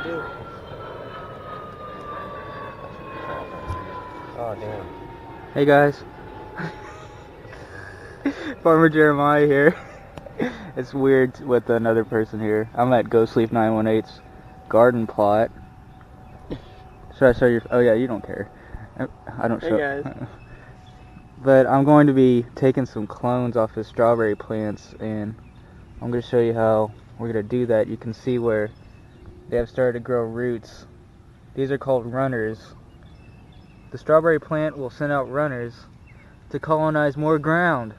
I do. Oh, damn. Hey guys. Farmer Jeremiah here. It's weird with another person here. I'm at Go Sleep 918's garden plot. Should I show you? Oh yeah, you don't care. I don't show. Hey guys. But I'm going to be taking some clones off his strawberry plants, and I'm going to show you how we're going to do that. You can see where they have started to grow roots. These are called runners. The strawberry plant will send out runners to colonize more ground.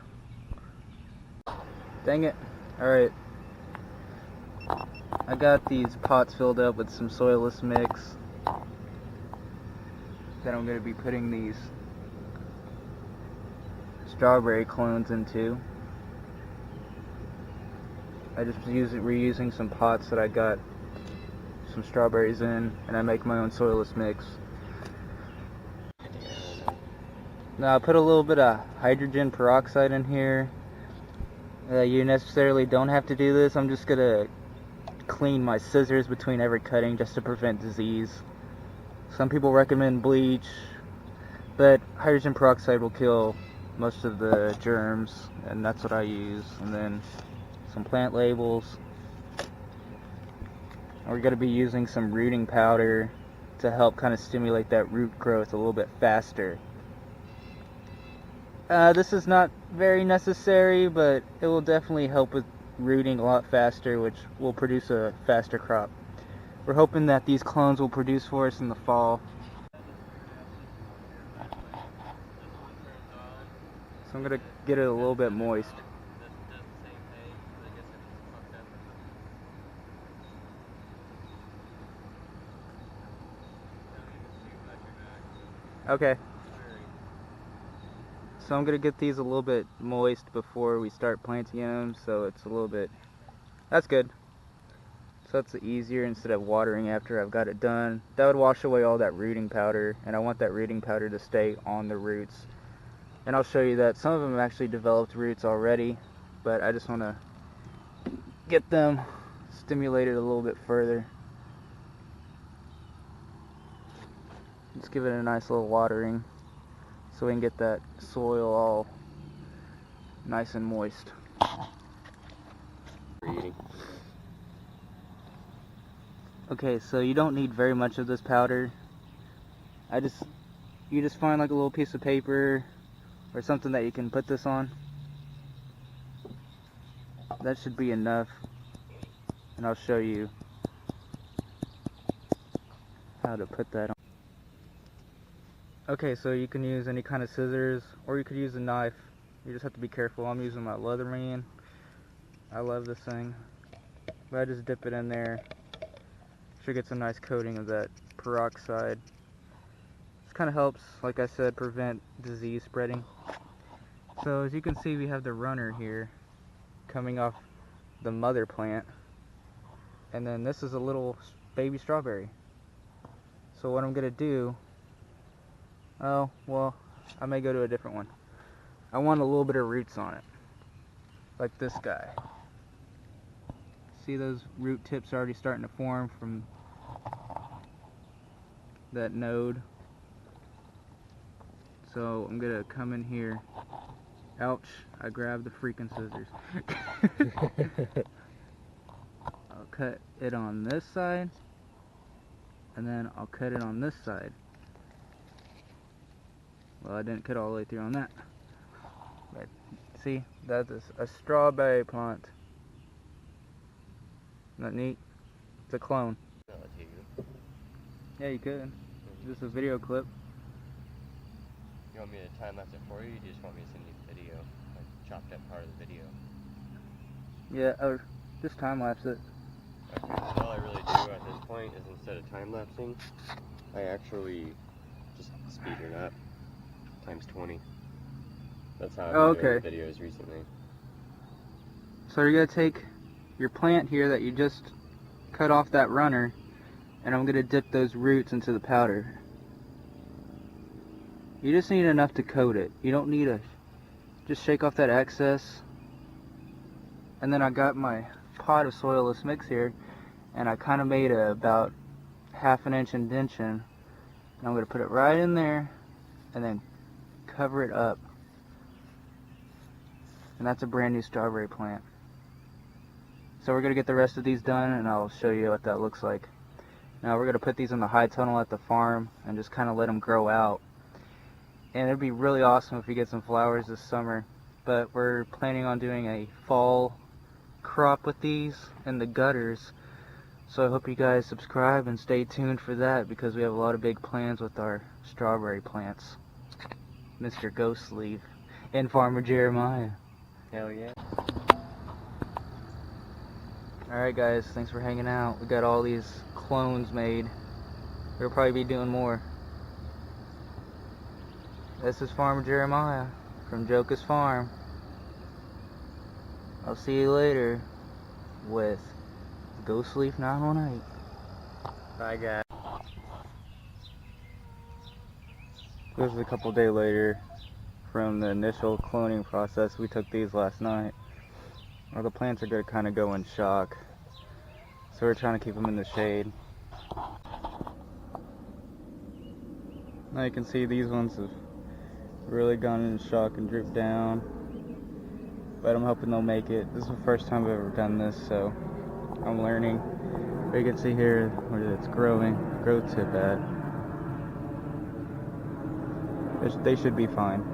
Dang it. Alright. I got these pots filled up with some soilless mix that I'm going to be putting these strawberry clones into. I just reusing some pots that I got some strawberries in, and I make my own soilless mix. Now I put a little bit of hydrogen peroxide in here. You necessarily don't have to do this. I'm just gonna clean my scissors between every cutting just to prevent disease. Some people recommend bleach, but hydrogen peroxide will kill most of the germs, and that's what I use. And then some plant labels. We're going to be using some rooting powder to help kind of stimulate that root growth a little bit faster. This is not very necessary, but it will definitely help with rooting a lot faster, which will produce a faster crop. We're hoping that these clones will produce for us in the fall. So I'm going to get it a little bit moist. Okay. So I'm going to get these a little bit moist before we start planting them, so it's a little bit, that's good. So that's easier instead of watering after I've got it done. That would wash away all that rooting powder, and I want that rooting powder to stay on the roots. And I'll show you that some of them have actually developed roots already, but I just want to get them stimulated a little bit further. Just give it a nice little watering so we can get that soil all nice and moist. Okay, so you don't need very much of this powder. You just find like a little piece of paper or something that you can put this on. That should be enough, and I'll show you how to put that on. Okay, so you can use any kind of scissors, or you could use a knife. You just have to be careful. I'm using my Leatherman. I love this thing. But I just dip it in there. Sure gets a nice coating of that peroxide. This kind of helps, like I said, prevent disease spreading. So as you can see, we have the runner here coming off the mother plant, and then this is a little baby strawberry. So what I'm gonna do, oh well, I may go to a different one. I want a little bit of roots on it, like this guy. See those root tips already starting to form from that node? So I'm gonna come in here. Ouch, I grabbed the freaking scissors. I'll cut it on this side, and then I'll cut it on this side. Well, I didn't cut all the way through on that. But see, that is a strawberry plant. Isn't that neat? It's a clone. Yeah, you could. Just a video clip. You want me to time lapse it for you? Or you just want me to send you the video? Like, chop that part of the video? Yeah, or just time lapse it. Okay, so all I really do at this point is instead of time lapsing, I actually just speed it up times 20. That's how I've been doing videos recently. So you're gonna take your plant here that you just cut off that runner, and I'm gonna dip those roots into the powder. You just need enough to coat it. You don't need just shake off that excess. And then I got my pot of soilless mix here, and I kind of made about 1/2 inch indention. And I'm going to put it right in there and then cover it up. And that's a brand new strawberry plant. So we're going to get the rest of these done and I'll show you what that looks like. Now we're going to put these in the high tunnel at the farm and just kind of let them grow out. And it'd be really awesome if we get some flowers this summer. But we're planning on doing a fall crop with these in the gutters. So I hope you guys subscribe and stay tuned for that, because we have a lot of big plans with our strawberry plants. Mr. Ghost Leaf and Farmer Jeremiah. Hell yeah. Alright guys, thanks for hanging out. We got all these clones made. We'll probably be doing more. This is Farmer Jeremiah from Joker's Farm. I'll see you later with Ghost Leaf 918. Bye guys. This is a couple days later from the initial cloning process. We took these last night. Well, the plants are going to kind of go in shock, so we're trying to keep them in the shade. Now you can see these ones have really gone in shock and drooped down, but I'm hoping they'll make it. This is the first time I've ever done this, so I'm learning. But you can see here where it's growing, growth tip at. They should be fine.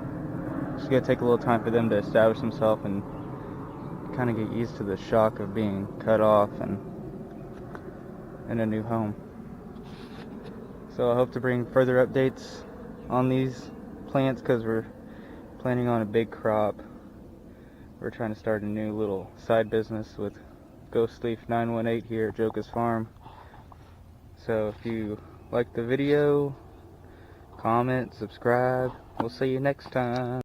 It's gonna take a little time for them to establish themselves and kind of get used to the shock of being cut off and in a new home. So I hope to bring further updates on these plants, because we're planning on a big crop. We're trying to start a new little side business with Ghost Leaf 918 here at Joker's Farm. So if you like the video, comment, subscribe. We'll see you next time.